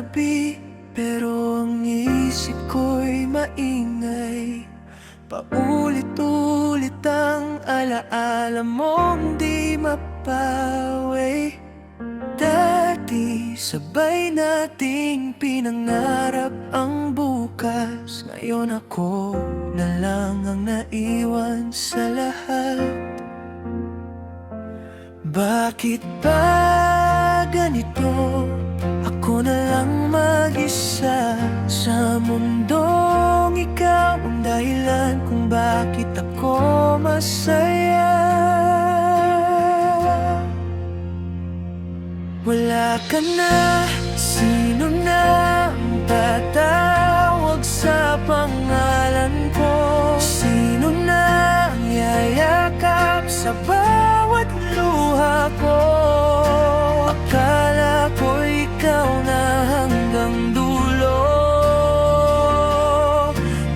gabi, pero ang isip ko'y maingay. Paulit-ulit ang alaala mong di mapawi. Dati sabay nating pinangarap ang bukas. Ngayon ako na lang ang naiwan sa lahat. Bakit ba ganito? Ako na lang mag-isa sa mundong ikaw ang dahilan kung bakit ako masaya. Wala ka na, sino na ang tatawag sa pangalan ko? Sino na ang yayakap sa bawat luha ko? Akala ko ikaw na hanggang dulo,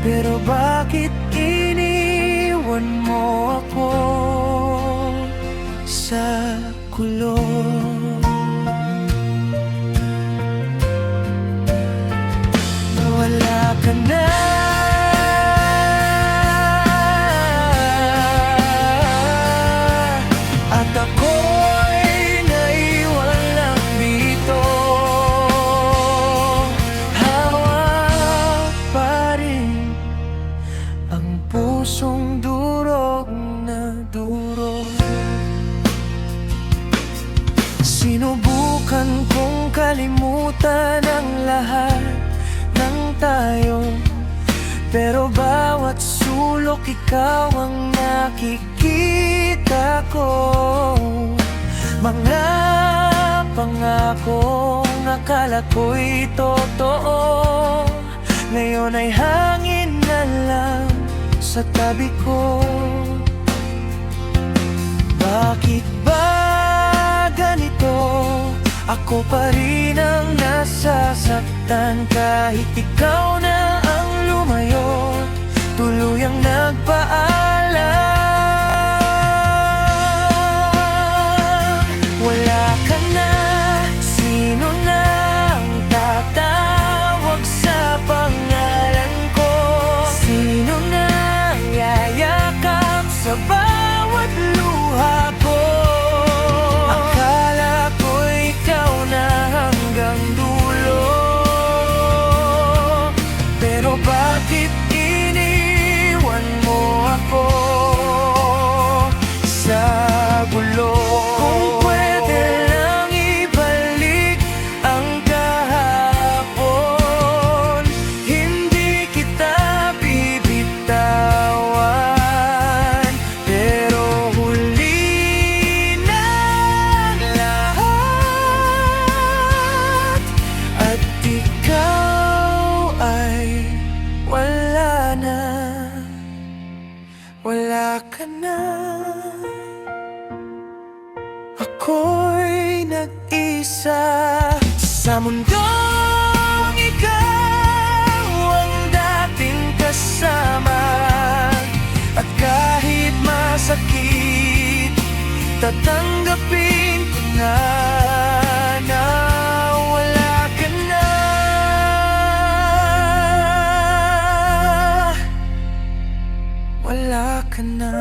pero bakit iniwan mo ako sa kulong? Wala ka na, at ako'y naiwan lang dito. Hawak pa rin ang pusong durog na durog. Sinubukan kong kalimutan ang lahat ng tayo, pero bawat sulok ikaw ang nakikita ko. Mga pangakong akala ko'y totoo, ngayon ay hangin na lang sa tabi ko. Bakit ba ganito? Ako pa rin ang nasasaktan kahit ikaw na ang lumayo, tuluyang nagpaalam. Wala ka na, sino na ang tatawag sa pangalan ko? Sino na ang yayakap sa bawat luha ko? Bakit iniwan mo ako sa gulo? Kung pwede lang ibalik ang kahapon, hindi kita bibitawan. Pero huli na ang lahat, at ikaw ay wala na, wala ka na. Ako'y nag-isa sa mundong ikaw ang dating kasama. At kahit masakit, tatanggapin ko na wala ka na. Wala ka na.